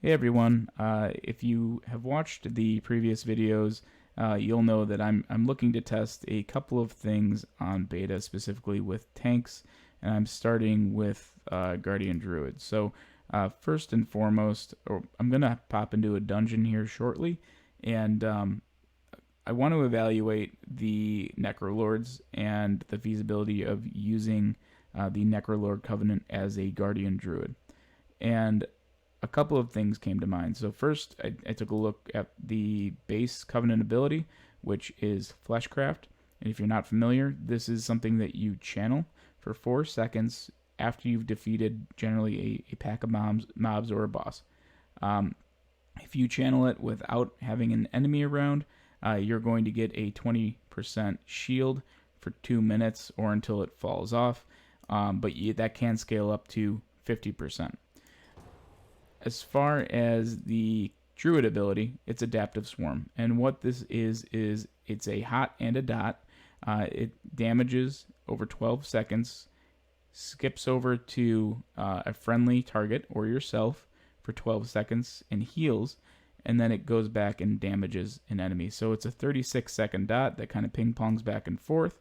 Hey everyone, if you have watched the previous videos, you'll know that I'm looking to test a couple of things on beta, specifically with tanks, and I'm starting with Guardian Druid. So first and foremost, I'm going to pop into a dungeon here shortly, and I want to evaluate the Necrolords and the feasibility of using the Necrolord Covenant as a Guardian Druid. And a couple of things came to mind. So first, I took a look at the base Covenant ability, which is Fleshcraft. And if you're not familiar, this is something that you channel for 4 seconds after you've defeated generally a pack of mobs or a boss. If you channel it without having an enemy around, you're going to get a 20% shield for 2 minutes or until it falls off, but that can scale up to 50%. As far as the Druid ability, it's Adaptive Swarm, and what this is it's a hot and a dot. It damages over 12 seconds, skips over to a friendly target or yourself for 12 seconds and heals, and then it goes back and damages an enemy. So it's a 36-second dot that kind of ping-pongs back and forth,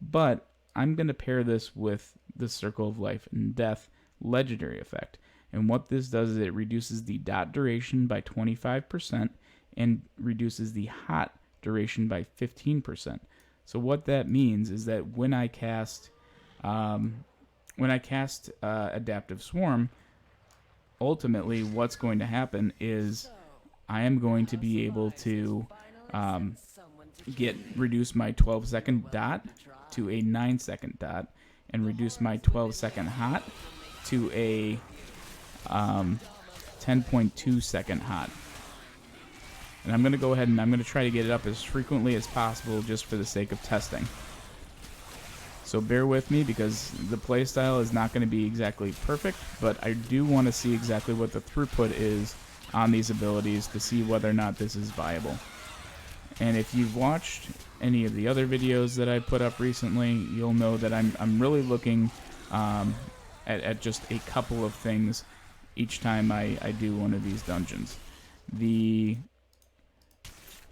but I'm going to pair this with the Circle of Life and Death legendary effect. And what this does is it reduces the dot duration by 25% and reduces the hot duration by 15%. So what that means is that when I cast Adaptive Swarm, ultimately what's going to happen is I am going to be able to reduce my 12-second dot to a 9-second dot and reduce my 12-second hot to a 10.2 second hot. And I'm going to go ahead and I'm going to try to get it up as frequently as possible just for the sake of testing. So bear with me because the playstyle is not going to be exactly perfect, but I do want to see exactly what the throughput is on these abilities to see whether or not this is viable. And if you've watched any of the other videos that I put up recently, you'll know that I'm really looking at just a couple of things each time I do one of these dungeons. The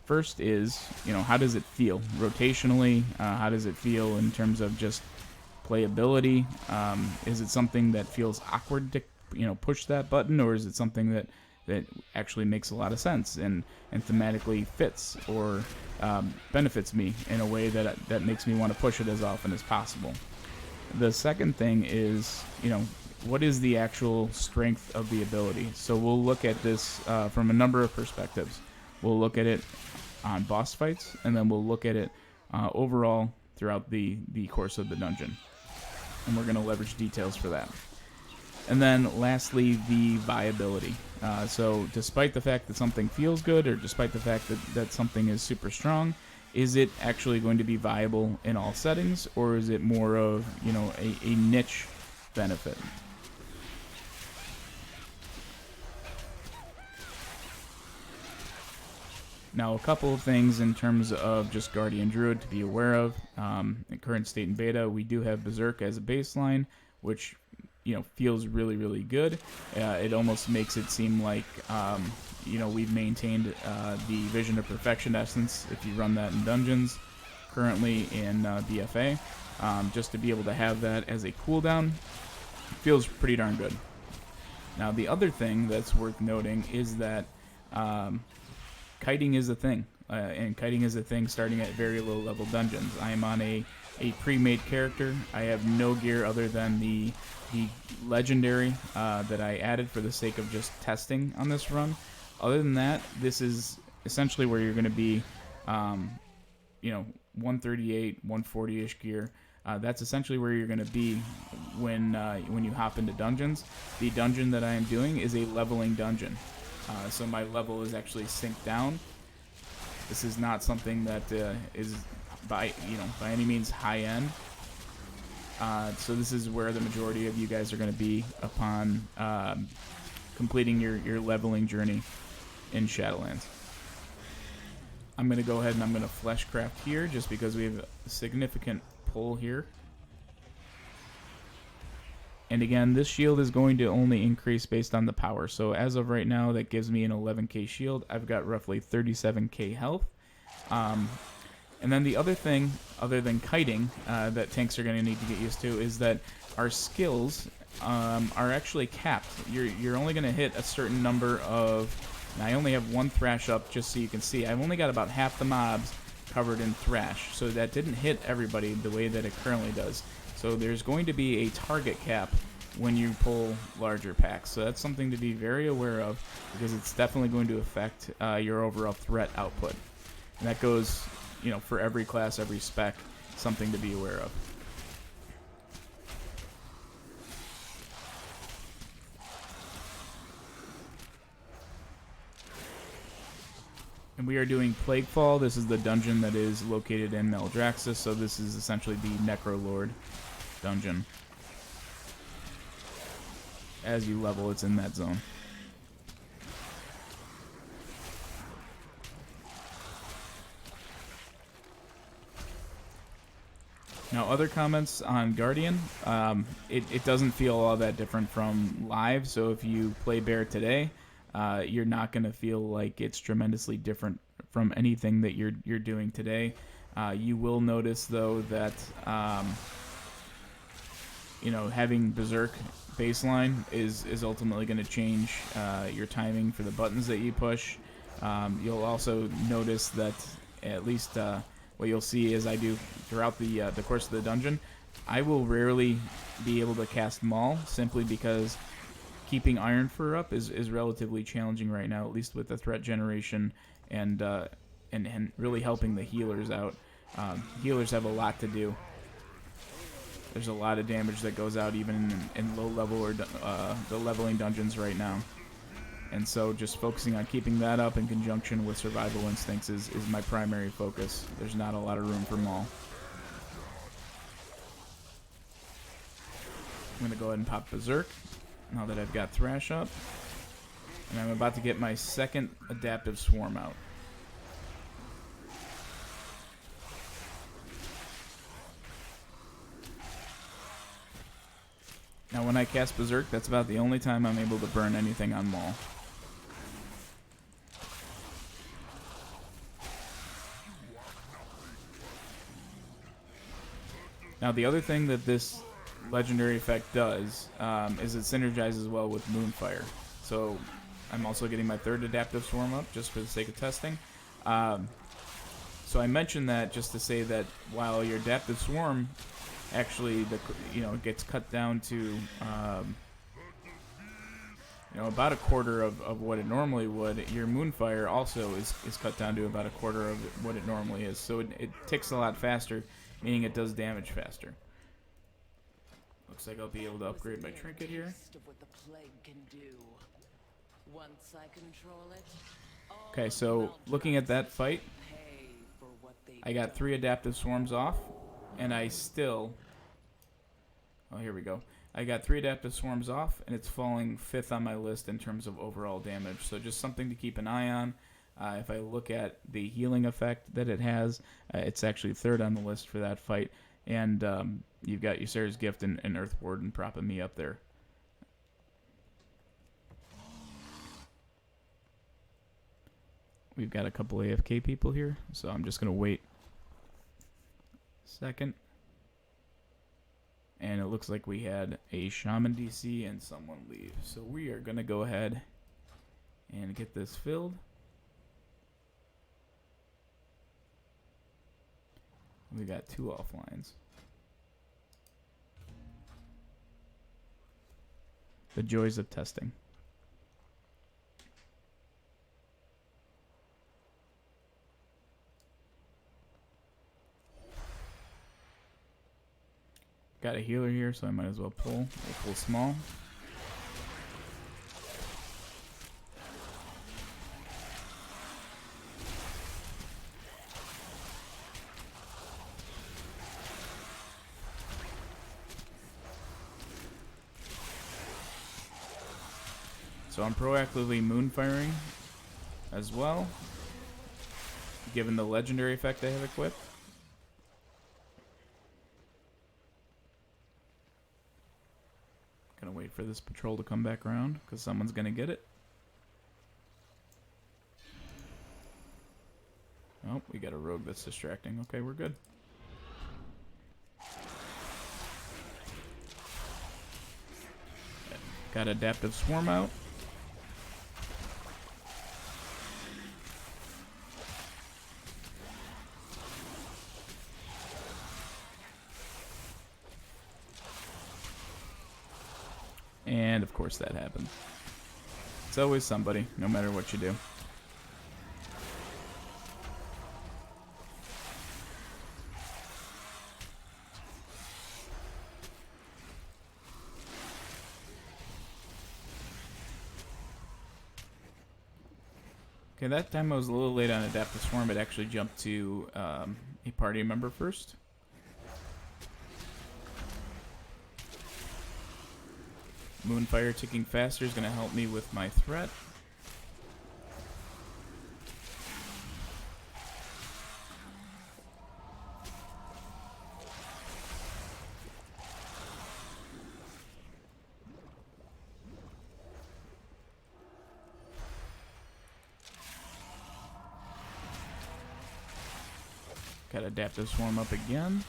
first is, how does it feel rotationally? How does it feel in terms of just playability? Is it something that feels awkward to push that button, or is it something that actually makes a lot of sense and thematically fits or benefits me in a way that makes me want to push it as often as possible? The second thing is, what is the actual strength of the ability? So we'll look at this from a number of perspectives. We'll look at it on boss fights, and then we'll look at it overall throughout the course of the dungeon. And we're going to leverage details for that. And then lastly, the viability. So despite the fact that something feels good, or despite the fact that something is super strong, is it actually going to be viable in all settings, or is it more of a niche benefit? Now, a couple of things in terms of just Guardian Druid to be aware of. In current state in beta, we do have Berserk as a baseline, which feels really, really good. It almost makes it seem like we've maintained the Vision of Perfection essence if you run that in dungeons. Currently in BFA, just to be able to have that as a cooldown feels pretty darn good. Now, the other thing that's worth noting is that kiting is a thing, and kiting is a thing starting at very low level dungeons. I am on a pre-made character. I have no gear other than the legendary that I added for the sake of just testing on this run. Other than that, this is essentially where you're going to be, 138, 140-ish gear. That's essentially where you're going to be when you hop into dungeons. The dungeon that I am doing is a leveling dungeon. So my level is actually synced down. This is not something that is by any means high end. So this is where the majority of you guys are going to be upon completing your leveling journey in Shadowlands. I'm going to go ahead and I'm going to Fleshcraft here just because we have a significant pull here. And again, this shield is going to only increase based on the power. So as of right now, that gives me an 11k shield. I've got roughly 37k health. And then the other thing, other than kiting, that tanks are going to need to get used to is that our skills are actually capped. You're only going to hit a certain number of... And I only have one thrash up, just so you can see. I've only got about half the mobs covered in thrash, so that didn't hit everybody the way that it currently does. So there's going to be a target cap when you pull larger packs. So that's something to be very aware of, because it's definitely going to affect your overall threat output. And that goes, you know, for every class, every spec, something to be aware of. And we are doing Plaguefall. This is the dungeon that is located in Maldraxxus, so this is essentially the Necrolord dungeon. As you level, it's in that zone. Now, other comments on Guardian, it doesn't feel all that different from live, so if you play Bear today, you're not going to feel like it's tremendously different from anything that you're doing today. You will notice, though, that you know, having Berserk baseline is ultimately going to change your timing for the buttons that you push. You'll also notice that, at least what you'll see as I do throughout the course of the dungeon, I will rarely be able to cast Maul, simply because keeping Iron Fur up is relatively challenging right now, at least with the threat generation and really helping the healers out. Healers have a lot to do. There's a lot of damage that goes out even in low level or the leveling dungeons right now. And so just focusing on keeping that up in conjunction with survival instincts is my primary focus. There's not a lot of room for Maul. I'm going to go ahead and pop Berserk now that I've got Thrash up. And I'm about to get my second Adaptive Swarm out. Now when I cast Berserk, that's about the only time I'm able to burn anything on Maul. Now the other thing that this legendary effect does is it synergizes well with Moonfire. So I'm also getting my third Adaptive Swarm up just for the sake of testing. So I mentioned that just to say that while your Adaptive Swarm actually gets cut down to about a quarter of what it normally would, your Moonfire also is cut down to about a quarter of what it normally is. So it ticks a lot faster, meaning it does damage faster. Looks like I'll be able to upgrade my trinket here. Okay, so looking at that fight, I got 3 Adaptive Swarms off, and I still... Oh, here we go. I got 3 Adaptive Swarms off, and it's falling 5th on my list in terms of overall damage. So just something to keep an eye on. If I look at the healing effect that it has, it's actually 3rd on the list for that fight. And you've got Ysera's Gift and Earth Warden propping me up there. We've got a couple AFK people here, so I'm just going to wait a second. And it looks like we had a Shaman DC and someone leave. So we are going to go ahead and get this filled. We got 2 offlines. The joys of testing. Got a healer here, so I might as well pull. We'll pull small. So I'm proactively moonfiring as well, given the legendary effect I have equipped. wait for this patrol to come back around, because someone's going to get it. Oh, we got a rogue that's distracting. Okay, we're good. Got Adaptive Swarm out. And of course that happens. It's always somebody, no matter what you do. Okay, that time I was a little late on Adaptive Swarm. It actually jumped to a party member first. Moonfire ticking faster is going to help me with my threat. Got Adaptive Swarm up again.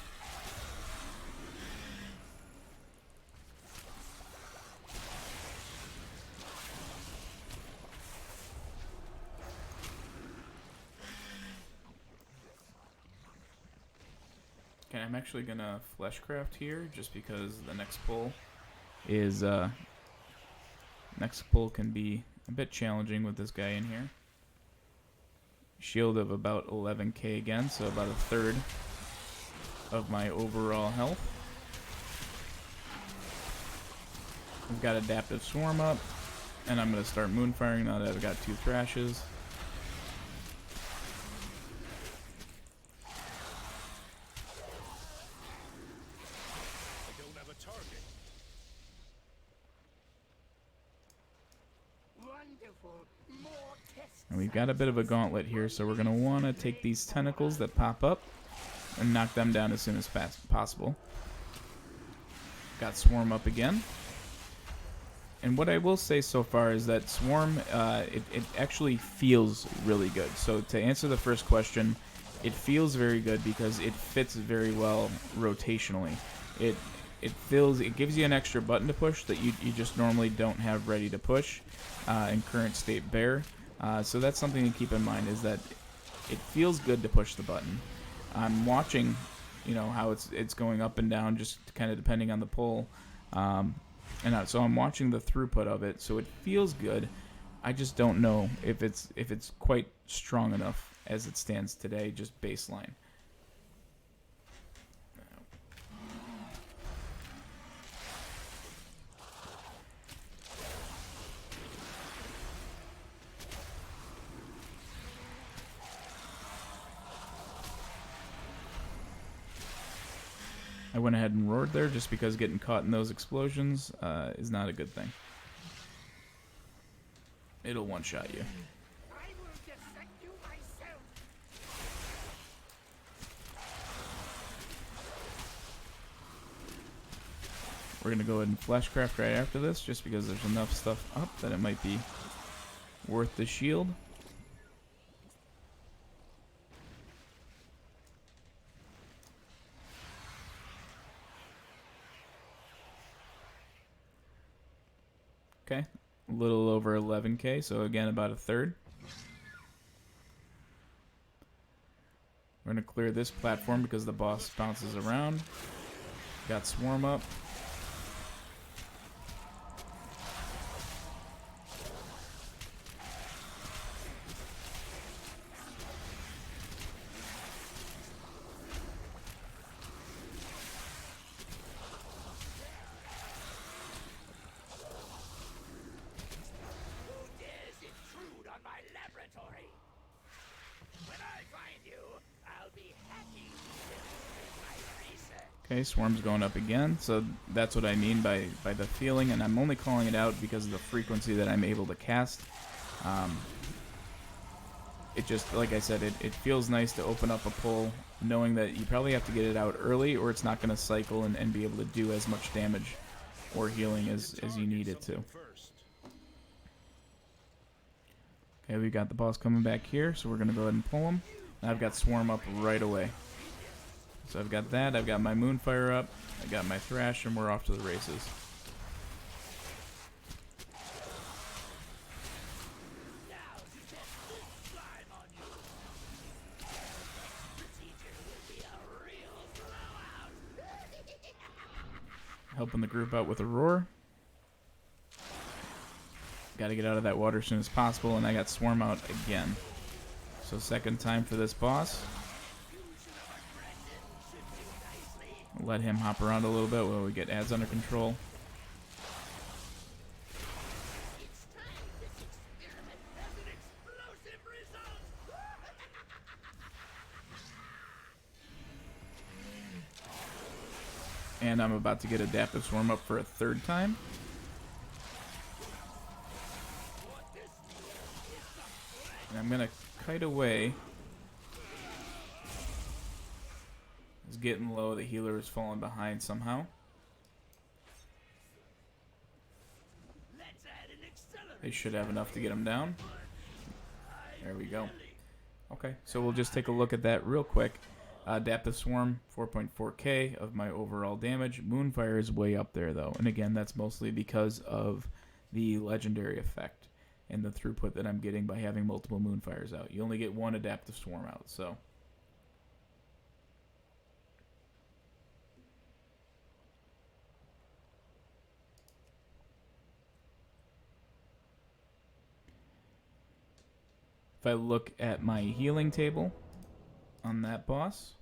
Okay, I'm actually gonna Fleshcraft here just because the next pull is next pull can be a bit challenging with this guy in here. Shield of about 11k again, so about a third of my overall health. I've got Adaptive Swarm up, and I'm going to start Moonfiring now that I've got 2 Thrashes. And we've got a bit of a gauntlet here, so we're going to want to take these tentacles that pop up and knock them down as soon as possible. Got Swarm up again. And what I will say so far is that Swarm, it actually feels really good. So to answer the first question, it feels very good because it fits very well rotationally. It gives you an extra button to push that you just normally don't have ready to push in current state bear. So that's something to keep in mind, is that it feels good to push the button. I'm watching, you know, how it's going up and down, just kind of depending on the pull. So I'm watching the throughput of it, so it feels good. I just don't know if it's quite strong enough as it stands today, just baseline. I went ahead and roared there just because getting caught in those explosions is not a good thing. It'll one-shot you. I will defend you myself. We're going to go ahead and Flashcraft right after this just because there's enough stuff up that it might be worth the shield. Okay, a little over 11k, so again about a third. We're going to clear this platform because the boss bounces around. Got Swarm up. Okay, Swarm's going up again, so that's what I mean by the feeling, and I'm only calling it out because of the frequency that I'm able to cast. It just, like I said, it feels nice to open up a pull, knowing that you probably have to get it out early, or it's not going to cycle and be able to do as much damage or healing as you need it to. Okay, we got the boss coming back here, so we're going to go ahead and pull him. And I've got Swarm up right away. So I've got that, I've got my Moonfire up, I got my Thrash, and we're off to the races. Helping the group out with a roar. Got to get out of that water as soon as possible, and I got Swarm out again. So second time for this boss. Let him hop around a little bit while we get ads under control. And I'm about to get Adaptive Swarm up for a third time. And I'm going to kite away. It's getting low. The healer is falling behind somehow. They should have enough to get him down. There we go. Okay, so we'll just take a look at that real quick. Adaptive Swarm, 4.4k of my overall damage. Moonfire is way up there, though. And again, that's mostly because of the legendary effect and the throughput that I'm getting by having multiple Moonfires out. You only get one Adaptive Swarm out, so... If I look at my healing table on that boss,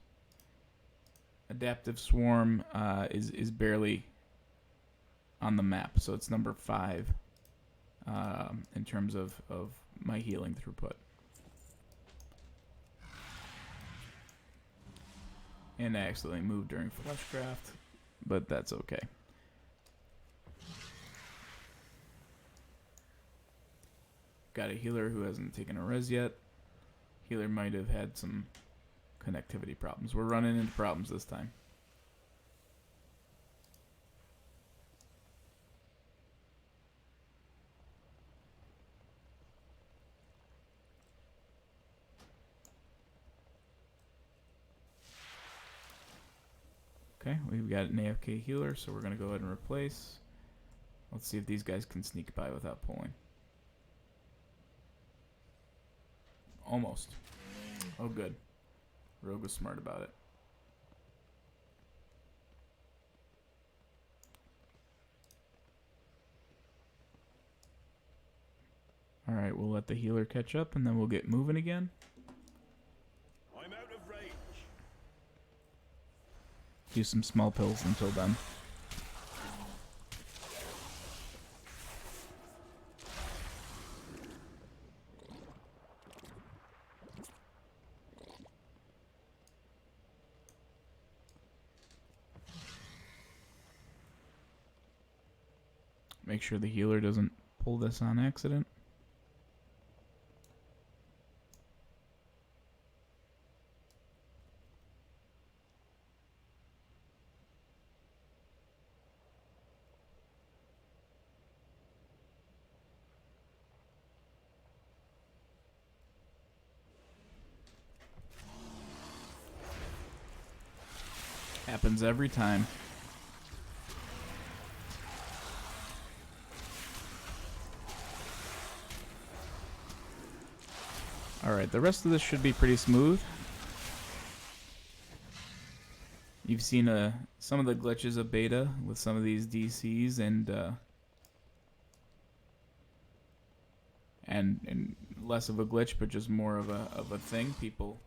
Adaptive Swarm is barely on the map, so it's number 5 in terms of my healing throughput. And I accidentally moved during Fleshcraft, but that's okay. Got a healer who hasn't taken a res yet. Healer might have had some connectivity problems. We're running into problems this time. Okay, we've got an AFK healer, so we're going to go ahead and replace. Let's see if these guys can sneak by without pulling. Almost. Oh, good. Rogue was smart about it. Alright, we'll let the healer catch up, and then we'll get moving again. I'm out of range. Do some small pills until then. Make sure the healer doesn't pull this on accident. Happens every time. Alright, the rest of this should be pretty smooth. You've seen some of the glitches of beta with some of these DCs and less of a glitch, but just more of a thing. People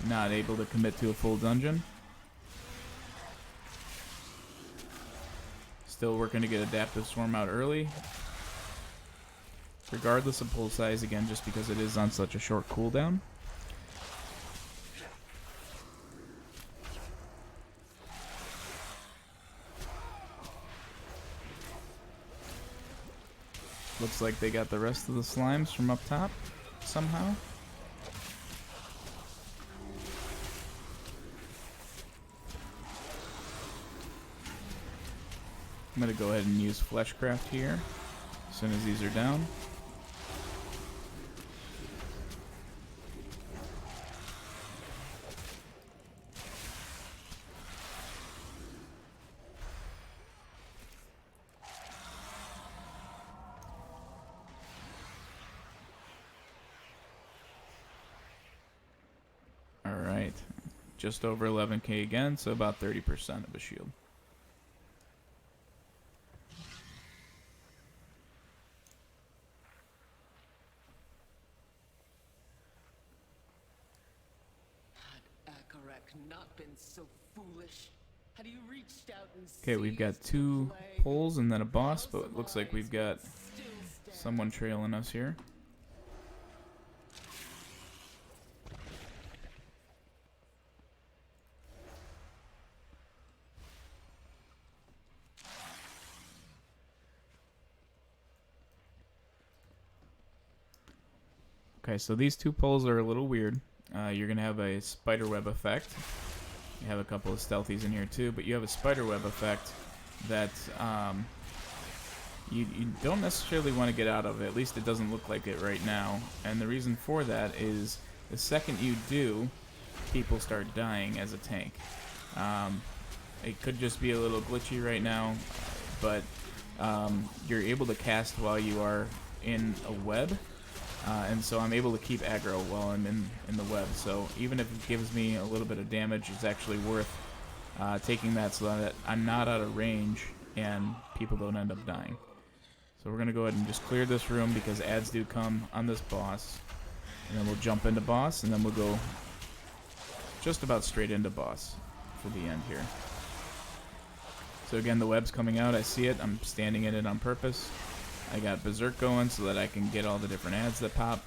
not able to commit to a full dungeon. Still working to get Adaptive Swarm out early. Regardless of pull size, again, just because it is on such a short cooldown. Looks like they got the rest of the slimes from up top, somehow. I'm going to go ahead and use Fleshcraft here as soon as these are down. Alright, just over 11k again, so about 30% of a shield. Not been so foolish. Had you reached out and Okay, we've got 2 poles and then a boss, but it looks like we've got someone trailing us here. Okay, so these 2 poles are a little weird. You're going to have a spiderweb effect. You have a couple of stealthies in here too, but you have a spiderweb effect that you don't necessarily want to get out of. At least it doesn't look like it right now. And the reason for that is the second you do, people start dying as a tank. It could just be a little glitchy right now, but you're able to cast while you are in a web. And so I'm able to keep aggro while I'm in the web. So even if it gives me a little bit of damage, it's actually worth taking that so that I'm not out of range and people don't end up dying. So we're going to go ahead and just clear this room because ads do come on this boss. And then we'll jump into boss, and then we'll go just about straight into boss for the end here. So again, the web's coming out. I see it. I'm standing in it on purpose. I got Berserk going so that I can get all the different ads that pop.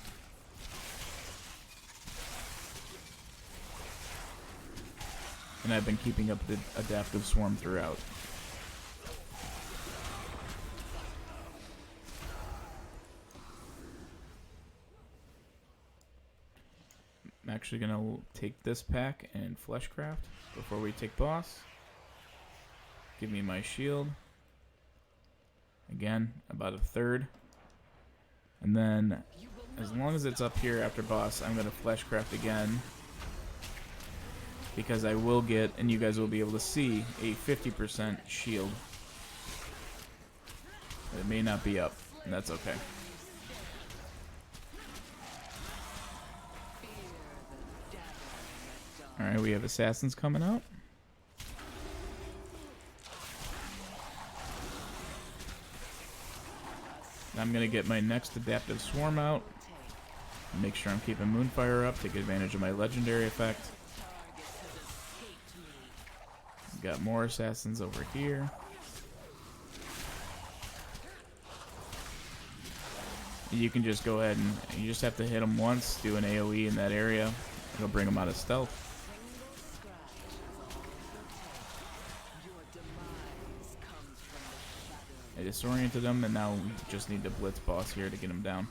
And I've been keeping up the adaptive swarm throughout. I'm actually going to take this pack and Fleshcraft before we take boss. Give me my shield. Again, about a third. And then, as long as it's up here after boss, I'm going to Fleshcraft again. Because I will get, and you guys will be able to see, a 50% shield. It may not be up, and that's okay. Alright, we have assassins coming out. I'm going to get my next adaptive swarm out. Make sure I'm keeping Moonfire up, take advantage of my legendary effect. Got more assassins over here. You can just go ahead and you just have to hit them once, do an AoE in that area. It'll bring them out of stealth. I disoriented them, and now we just need to blitz boss here to get him down.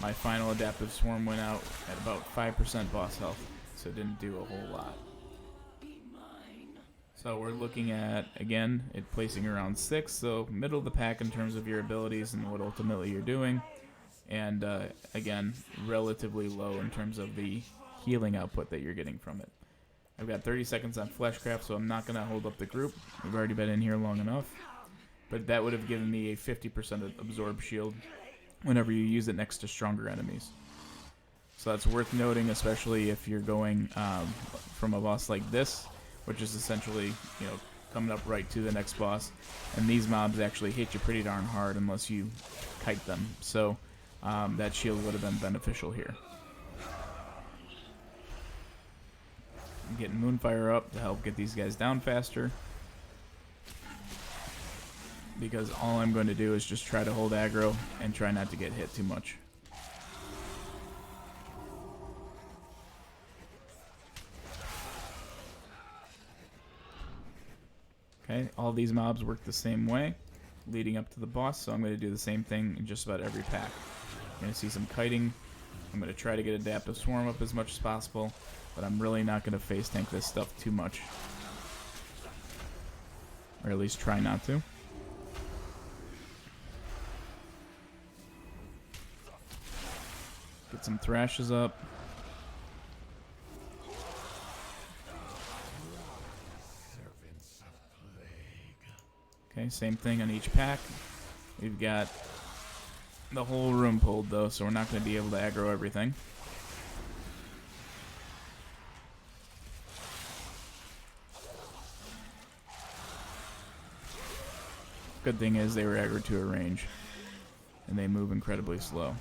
My final adaptive swarm went out at about 5% boss health, so it didn't do a whole lot. So we're looking at, again, it placing around 6, so middle of the pack in terms of your abilities and what ultimately you're doing. And again, relatively low in terms of the healing output that you're getting from it. I've got 30 seconds on Fleshcraft, so I'm not going to hold up the group. We've already been in here long enough. But that would have given me a 50% absorb shield whenever you use it next to stronger enemies. So that's worth noting, especially if you're going from a boss like this, which is essentially, you know, coming up right to the next boss. And these mobs actually hit you pretty darn hard unless you kite them. So that shield would have been beneficial here. I'm getting Moonfire up to help get these guys down faster. Because all I'm going to do is just try to hold aggro and try not to get hit too much. Okay, all these mobs work the same way leading up to the boss, so I'm going to do the same thing in just about every pack. I'm going to see some kiting. I'm going to try to get adaptive swarm up as much as possible, but I'm really not going to face tank this stuff too much. or at least try not to. Get some thrashes up. Okay, same thing on each pack. We've got the whole room pulled though, so we're not going to be able to aggro everything. Good thing is they were aggroed to a range, and they move incredibly slow.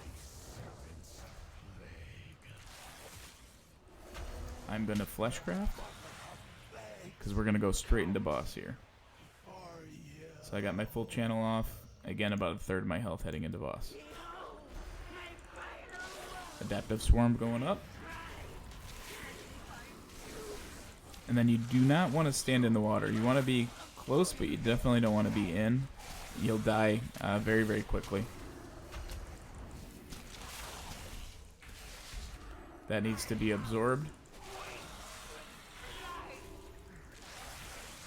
I'm going to Fleshcraft, because we're going to go straight into boss here. So I got my full channel off. Again, about a third of my health heading into boss. Adaptive Swarm going up. And then you do not want to stand in the water. You want to be close, but you definitely don't want to be in. You'll die very, very quickly. That needs to be absorbed.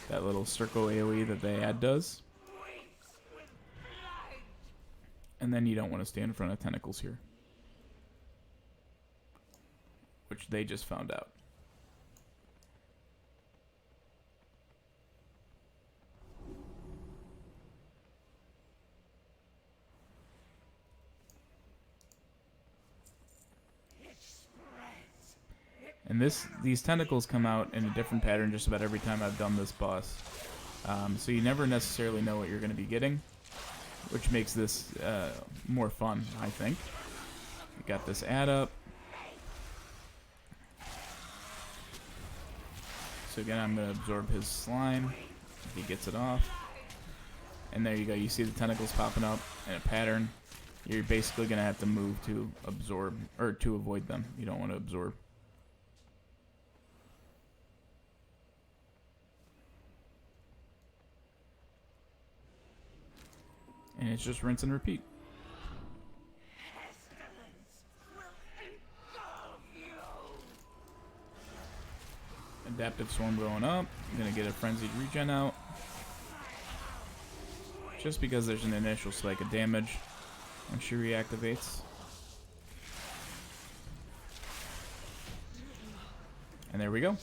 That little circle AoE that they add does. And then you don't want to stand in front of tentacles here, which they just found out. And these tentacles come out in a different pattern just about every time I've done this boss. So you never necessarily know what you're going to be getting, which makes this more fun, I think. We got this add up. So again, I'm going to absorb his slime if he gets it off. And there you go. You see the tentacles popping up in a pattern. You're basically going to have to move to absorb, or to avoid them. You don't want to absorb. And it's just rinse and repeat. Adaptive Swarm going up. I'm going to get a Frenzied Regen out. Just because there's an initial spike of damage when she reactivates. And there we go.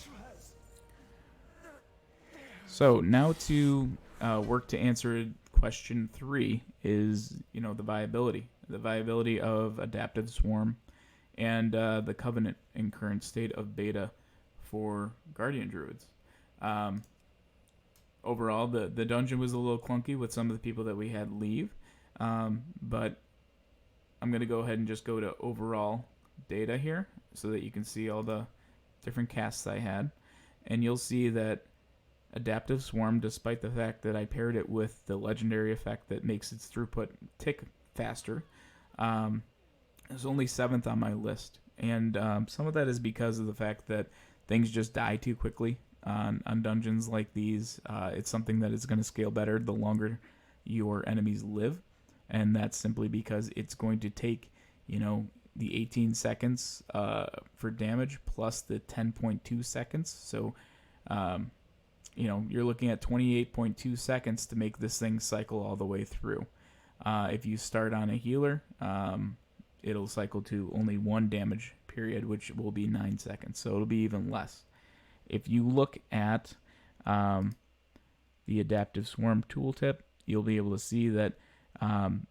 So now to work to answer question 3 is, the viability. The viability of Adaptive Swarm and the Covenant in current state of beta for Guardian Druids. Overall, the dungeon was a little clunky with some of the people that we had leave, but I'm going to go ahead and just go to overall data here so that you can see all the different casts I had. And you'll see that Adaptive Swarm, despite the fact that I paired it with the legendary effect that makes its throughput tick faster, is only 7th on my list. And some of that is because of the fact that things just die too quickly on dungeons like these. It's something that is going to scale better the longer your enemies live. And that's simply because it's going to take, the 18 seconds for damage plus the 10.2 seconds. So, you're looking at 28.2 seconds to make this thing cycle all the way through. If you start on a healer, it'll cycle to only 1 damage period, which will be 9 seconds. So it'll be even less. If you look at the Adaptive Swarm tooltip, you'll be able to see that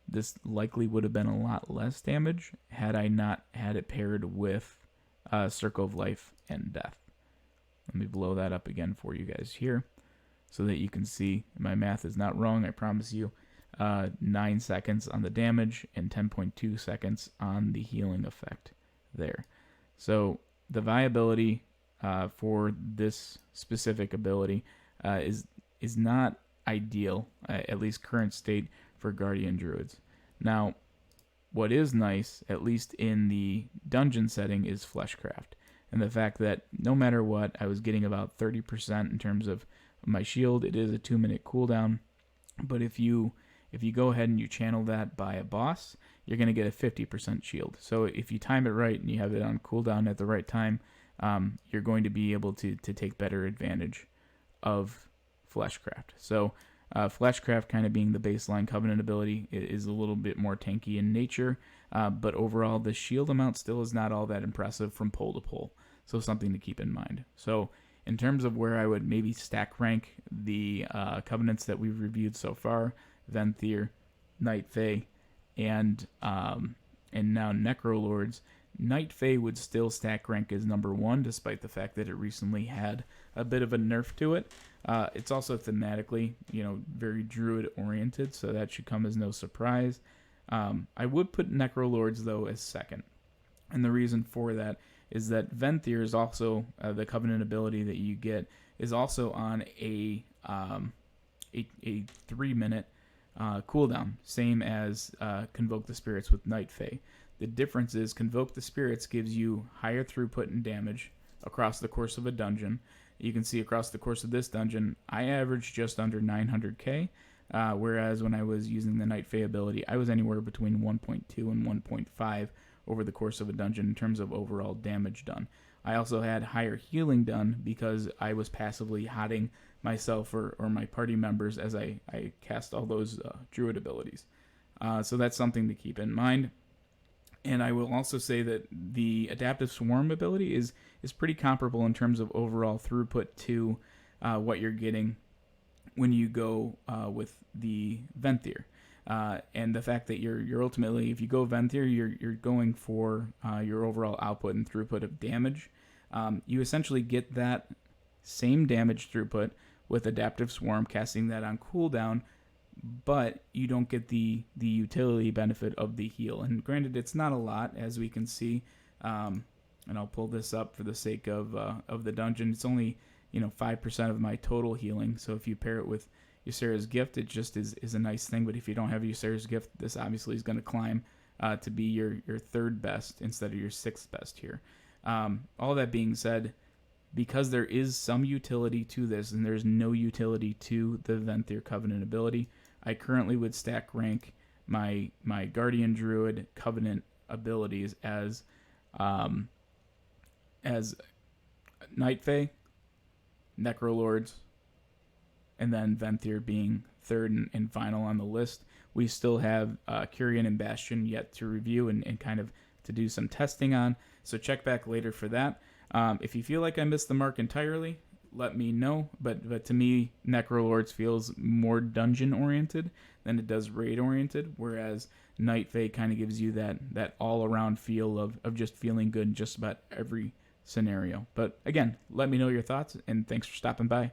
this likely would have been a lot less damage had I not had it paired with Circle of Life and Death. Let me blow that up again for you guys here so that you can see my math is not wrong. I promise you. 9 seconds on the damage and 10.2 seconds on the healing effect there. So the viability for this specific ability is not ideal, at least current state, for Guardian Druids. Now, what is nice, at least in the dungeon setting, is Fleshcraft. And the fact that no matter what, I was getting about 30% in terms of my shield. It is a 2-minute cooldown. But if you go ahead and you channel that by a boss, you're going to get a 50% shield. So if you time it right and you have it on cooldown at the right time, you're going to be able to take better advantage of Fleshcraft. So Flashcraft kind of being the baseline Covenant ability is a little bit more tanky in nature, but overall the shield amount still is not all that impressive from pole to pole. So something to keep in mind. So in terms of where I would maybe stack rank the Covenants that we've reviewed so far, Venthyr, Night Fae, and now Necrolords, Night Fae would still stack rank as number 1, despite the fact that it recently had a bit of a nerf to it. It's also thematically, very Druid oriented, so that should come as no surprise. I would put Necrolords though as second, and the reason for that is that Venthyr is also the Covenant ability that you get is also on a 3-minute cooldown, same as Convoke the Spirits with Night Fae. The difference is Convoke the Spirits gives you higher throughput and damage across the course of a dungeon. You can see across the course of this dungeon, I averaged just under 900k, whereas when I was using the Night Fae ability, I was anywhere between 1.2 and 1.5 over the course of a dungeon in terms of overall damage done. I also had higher healing done because I was passively hotting myself or my party members as I cast all those Druid abilities. So that's something to keep in mind. And I will also say that the Adaptive Swarm ability is pretty comparable in terms of overall throughput to what you're getting when you go with the Venthyr. And the fact that you're ultimately, if you go Venthyr, you're going for your overall output and throughput of damage. You essentially get that same damage throughput with Adaptive Swarm, casting that on cooldown, but you don't get the utility benefit of the heal. And granted, it's not a lot, as we can see, and I'll pull this up for the sake of the dungeon. It's only 5% of my total healing. So if you pair it with Ysera's Gift, it just is a nice thing. But if you don't have Ysera's Gift, this obviously is going to climb to be your third best instead of your sixth best here. All that being said, because there is some utility to this and there's no utility to the Venthyr Covenant ability, I currently would stack rank my Guardian Druid Covenant abilities as Night Fae, Necrolords, and then Venthyr being third and final on the list. We still have Curian and Bastion yet to review and kind of to do some testing on, so check back later for that. If you feel like I missed the mark entirely, let me know, but to me, Necrolords feels more dungeon-oriented than it does raid-oriented, whereas Night Fae kind of gives you that all-around feel of just feeling good in just about every scenario. But again, let me know your thoughts, and thanks for stopping by.